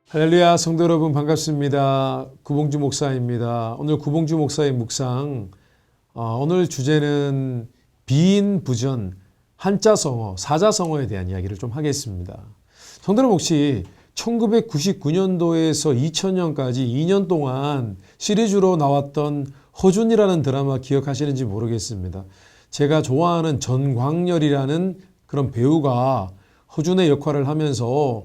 할렐루야, 성도 여러분 반갑습니다. 구봉주 목사입니다. 오늘 구봉주 목사의 묵상, 오늘 주제는 비인부전, 한자성어, 사자성어에 대한 이야기를 좀 하겠습니다. 성도 여러분 혹시 1999년도에서 2000년까지 2년 동안 시리즈로 나왔던 허준이라는 드라마 기억하시는지 모르겠습니다. 제가 좋아하는 전광열이라는 그런 배우가 허준의 역할을 하면서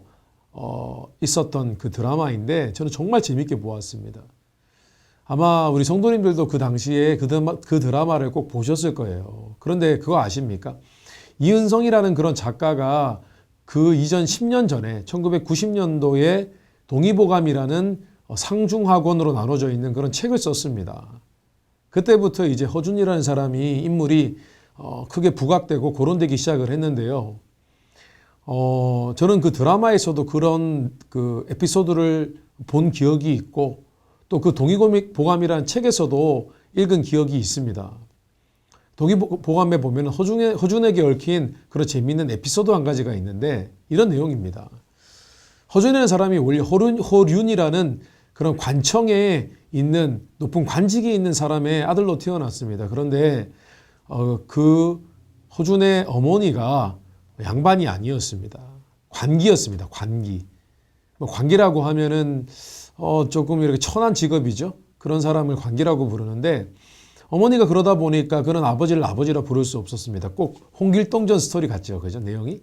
있었던 그 드라마인데 저는 정말 재밌게 보았습니다. 아마 우리 성도님들도 그 당시에 그 드라마를 꼭 보셨을 거예요. 그런데 그거 아십니까? 이은성이라는 그런 작가가 그 이전 10년 전에 1990년도에 동의보감이라는 상중하권으로 나눠져 있는 그런 책을 썼습니다. 그때부터 이제 허준이라는 사람이 인물이 크게 부각되고 거론되기 시작을 했는데요. 저는 그 드라마에서도 그런 그 에피소드를 본 기억이 있고 또 그 동의보감이라는 책에서도 읽은 기억이 있습니다. 동의보감에 보면 허준에게 얽힌 그런 재미있는 에피소드 한 가지가 있는데 이런 내용입니다. 허준이라는 사람이 원래 허륜이라는 그런 관청에 있는 높은 관직이 있는 사람의 아들로 태어났습니다. 그런데 그 허준의 어머니가 양반이 아니었습니다. 관기였습니다. 관기. 관기라고 하면은 조금 이렇게 천한 직업이죠. 그런 사람을 관기라고 부르는데 어머니가 그러다 보니까 그런 아버지를 아버지라 부를 수 없었습니다. 꼭 홍길동전 스토리 같죠. 그죠? 내용이.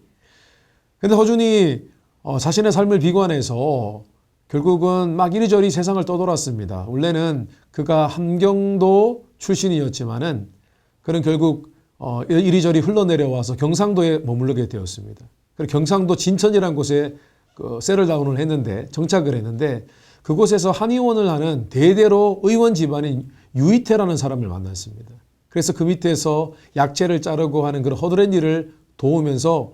근데 허준이 자신의 삶을 비관해서 결국은 막 이리저리 세상을 떠돌았습니다. 원래는 그가 함경도 출신이었지만은 그는 결국 이리저리 흘러내려와서 경상도에 머무르게 되었습니다. 그리고 경상도 진천이라는 곳에 세틀다운을 했는데 정착을 했는데 그곳에서 한의원을 하는 대대로 의원 집안인 유이태라는 사람을 만났습니다. 그래서 그 밑에서 약재를 자르고 하는 그런 허드렛 일을 도우면서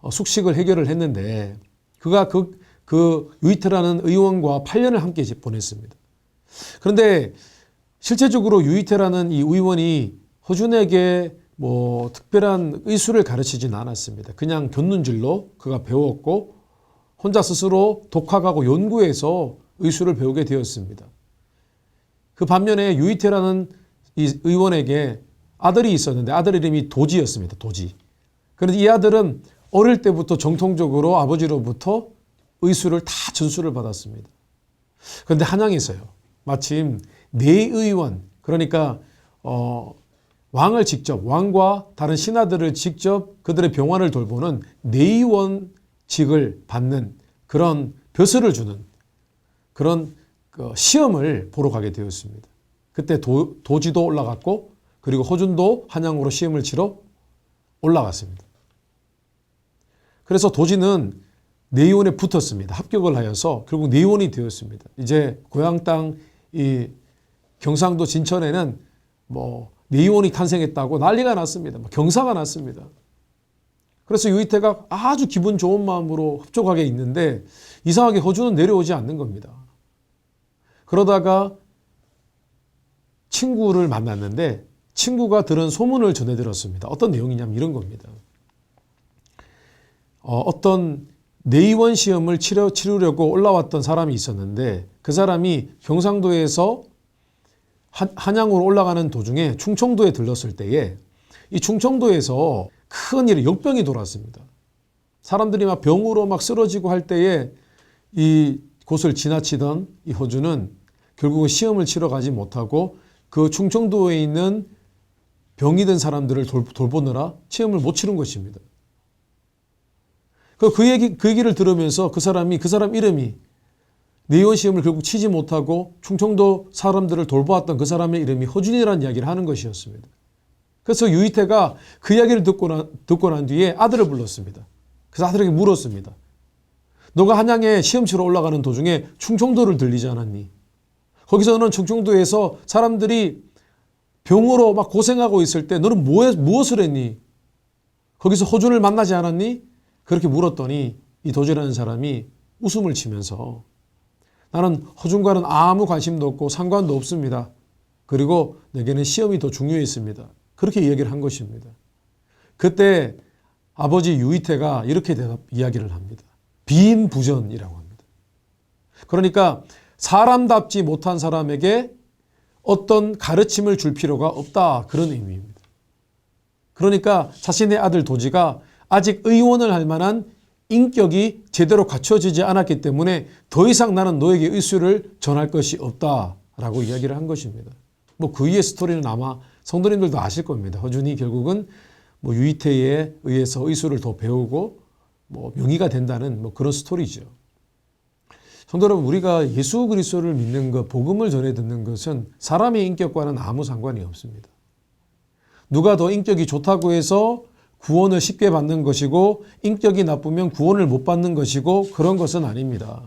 숙식을 해결을 했는데 그가 그 유이태라는 의원과 8년을 함께 보냈습니다. 그런데 실제적으로 유이태라는 이 의원이 허준에게 특별한 의술을 가르치지는 않았습니다. 그냥 곁눈질로 그가 배웠고 혼자 스스로 독학하고 연구해서 의술을 배우게 되었습니다. 그 반면에 유이태라는 이 의원에게 아들이 있었는데 아들 이름이 도지였습니다. 도지. 그런데 이 아들은 어릴 때부터 정통적으로 아버지로부터 의술을 다 전수를 받았습니다. 그런데 한양에서요. 마침 내의원, 그러니까 왕과 다른 신하들을 직접 그들의 병환을 돌보는 내의원직을 받는 그런 벼슬을 주는 그런 시험을 보러 가게 되었습니다. 그때 도지도 올라갔고 그리고 허준도 한양으로 시험을 치러 올라갔습니다. 그래서 도지는 내의원에 붙었습니다. 합격을 하여서 결국 내의원이 되었습니다. 이제 고향 땅 이 경상도 진천에는 내의원이 탄생했다고 난리가 났습니다. 경사가 났습니다. 그래서 유이태가 아주 기분 좋은 마음으로 흡족하게 있는데 이상하게 허준은 내려오지 않는 겁니다. 그러다가 친구를 만났는데 친구가 들은 소문을 전해 들었습니다. 어떤 내용이냐면 이런 겁니다. 어떤 내의원 시험을 치르려고 올라왔던 사람이 있었는데 그 사람이 경상도에서 한양으로 올라가는 도중에 충청도에 들렀을 때에 이 충청도에서 큰 역병이 돌았습니다. 사람들이 막 병으로 막 쓰러지고 할 때에 이 곳을 지나치던 이 허준은 결국은 시험을 치러 가지 못하고 그 충청도에 있는 병이 든 사람들을 돌보느라 시험을 못 치른 것입니다. 그 얘기를 들으면서 그 사람 이름이 내의원 시험을 결국 치지 못하고 충청도 사람들을 돌보았던 그 사람의 이름이 허준이라는 이야기를 하는 것이었습니다. 그래서 유이태가 그 이야기를 듣고 난 뒤에 아들을 불렀습니다. 그래서 아들에게 물었습니다. 너가 한양에 시험 치러 올라가는 도중에 충청도를 들리지 않았니? 거기서 너는 충청도에서 사람들이 병으로 막 고생하고 있을 때 너는 무엇을 했니? 거기서 허준을 만나지 않았니? 그렇게 물었더니 이 도지라는 사람이 웃음을 치면서 나는 허준과는 아무 관심도 없고 상관도 없습니다. 그리고 내게는 시험이 더 중요했습니다. 그렇게 이야기를 한 것입니다. 그때 아버지 유이태가 이렇게 이야기를 합니다. 비인부전이라고 합니다. 그러니까 사람답지 못한 사람에게 어떤 가르침을 줄 필요가 없다. 그런 의미입니다. 그러니까 자신의 아들 도지가 아직 의원을 할 만한 인격이 제대로 갖춰지지 않았기 때문에 더 이상 나는 너에게 의술을 전할 것이 없다라고 이야기를 한 것입니다. 뭐 그 이의 스토리는 아마 성도님들도 아실 겁니다. 허준이 결국은 뭐 유이태에 의해서 의술을 더 배우고 뭐 명의가 된다는 뭐 그런 스토리죠. 성도 여러분, 우리가 예수 그리스도를 믿는 것, 복음을 전해 듣는 것은 사람의 인격과는 아무 상관이 없습니다. 누가 더 인격이 좋다고 해서 구원을 쉽게 받는 것이고 인격이 나쁘면 구원을 못 받는 것이고 그런 것은 아닙니다.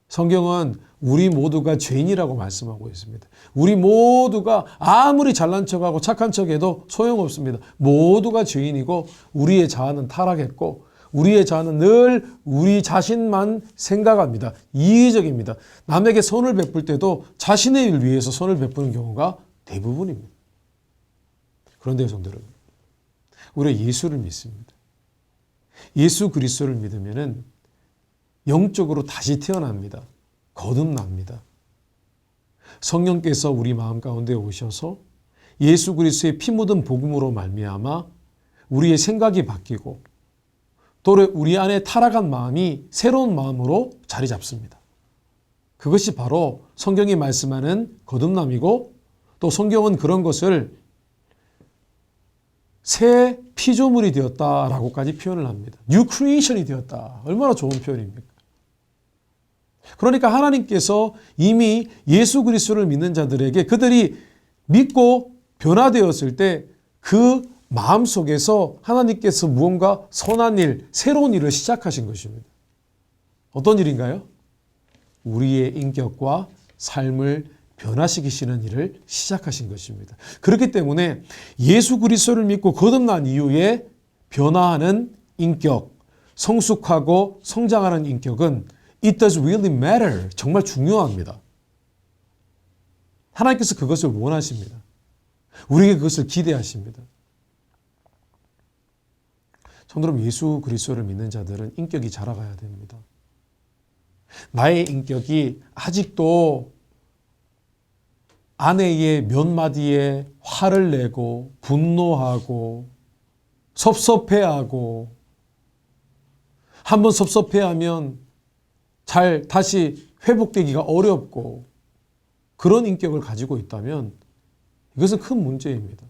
성경은 우리 모두가 죄인이라고 말씀하고 있습니다. 우리 모두가 아무리 잘난 척하고 착한 척해도 소용없습니다. 모두가 죄인이고 우리의 자아는 타락했고 우리의 자아는 늘 우리 자신만 생각합니다. 이기적입니다. 남에게 선을 베풀 때도 자신의 일 위해서 선을 베푸는 경우가 대부분입니다. 그런데 성도 여러분, 우리가 예수를 믿습니다. 예수 그리스도를 믿으면은 영적으로 다시 태어납니다. 거듭납니다. 성령께서 우리 마음 가운데 오셔서 예수 그리스도의 피 묻은 복음으로 말미암아 우리의 생각이 바뀌고 또 우리 안에 타락한 마음이 새로운 마음으로 자리 잡습니다. 그것이 바로 성경이 말씀하는 거듭남이고 또 성경은 그런 것을 새 피조물이 되었다라고까지 표현을 합니다. New creation이 되었다. 얼마나 좋은 표현입니까? 그러니까 하나님께서 이미 예수 그리스도를 믿는 자들에게 그들이 믿고 변화되었을 때 그 마음속에서 하나님께서 무언가 선한 일, 새로운 일을 시작하신 것입니다. 어떤 일인가요? 우리의 인격과 삶을 변화시키시는 일을 시작하신 것입니다. 그렇기 때문에 예수 그리스도를 믿고 거듭난 이후에 변화하는 인격, 성숙하고 성장하는 인격은 It does really matter. 정말 중요합니다. 하나님께서 그것을 원하십니다. 우리에게 그것을 기대하십니다. 성도 여러분, 예수 그리스도를 믿는 자들은 인격이 자라가야 됩니다. 나의 인격이 아직도 아내의 몇 마디에 화를 내고 분노하고 섭섭해하고 한번 섭섭해하면 잘 다시 회복되기가 어렵고 그런 인격을 가지고 있다면 이것은 큰 문제입니다.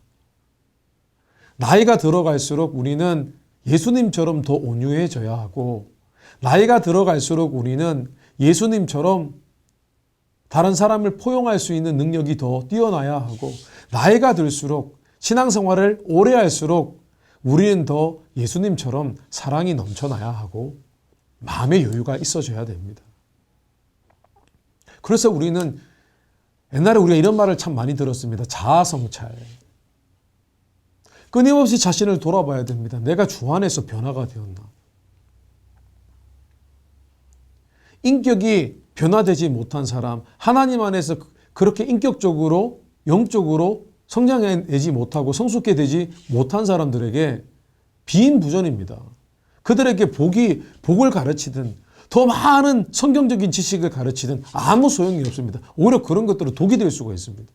나이가 들어갈수록 우리는 예수님처럼 더 온유해져야 하고 나이가 들어갈수록 우리는 예수님처럼 다른 사람을 포용할 수 있는 능력이 더 뛰어나야 하고 나이가 들수록 신앙생활을 오래 할수록 우리는 더 예수님처럼 사랑이 넘쳐나야 하고 마음의 여유가 있어져야 됩니다. 그래서 우리는 옛날에 우리가 이런 말을 참 많이 들었습니다. 자아성찰. 끊임없이 자신을 돌아봐야 됩니다. 내가 주 안에서 변화가 되었나? 인격이 변화되지 못한 사람, 하나님 안에서 그렇게 인격적으로, 영적으로 성장해내지 못하고 성숙해 되지 못한 사람들에게 비인부전입니다. 그들에게 복을 가르치든 더 많은 성경적인 지식을 가르치든 아무 소용이 없습니다. 오히려 그런 것들은 독이 될 수가 있습니다.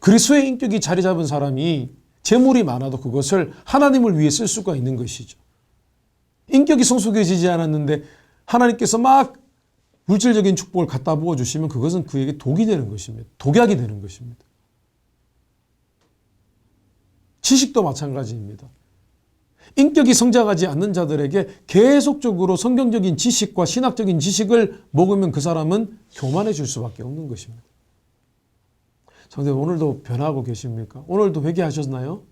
그리스도의 인격이 자리 잡은 사람이 재물이 많아도 그것을 하나님을 위해 쓸 수가 있는 것이죠. 인격이 성숙해지지 않았는데 하나님께서 막 물질적인 축복을 갖다 부어주시면 그것은 그에게 독이 되는 것입니다. 독약이 되는 것입니다. 지식도 마찬가지입니다. 인격이 성장하지 않는 자들에게 계속적으로 성경적인 지식과 신학적인 지식을 먹으면 그 사람은 교만해질 수밖에 없는 것입니다. 성도님, 오늘도 변화하고 계십니까? 오늘도 회개하셨나요?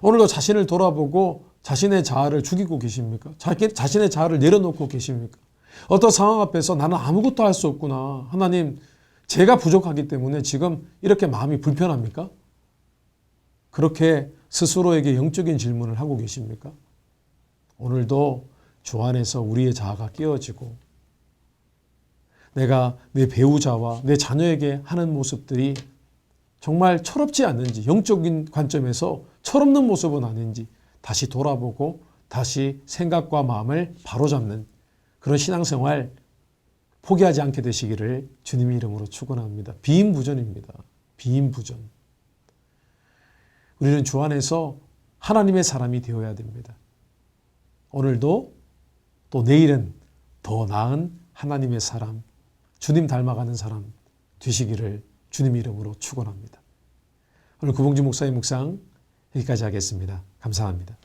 오늘도 자신을 돌아보고 자신의 자아를 죽이고 계십니까? 자신의 자아를 내려놓고 계십니까? 어떤 상황 앞에서 나는 아무것도 할 수 없구나. 하나님, 제가 부족하기 때문에 지금 이렇게 마음이 불편합니까? 그렇게 스스로에게 영적인 질문을 하고 계십니까? 오늘도 주 안에서 우리의 자아가 깨어지고 내가 내 배우자와 내 자녀에게 하는 모습들이 정말 철없지 않는지, 영적인 관점에서 철없는 모습은 아닌지 다시 돌아보고 다시 생각과 마음을 바로잡는 그런 신앙생활 포기하지 않게 되시기를 주님의 이름으로 축원합니다. 비인부전입니다. 비인부전. 우리는 주 안에서 하나님의 사람이 되어야 됩니다. 오늘도 또 내일은 더 나은 하나님의 사람, 주님 닮아가는 사람 되시기를 주님의 이름으로 축원합니다. 오늘 구봉주 목사의 묵상 여기까지 하겠습니다. 감사합니다.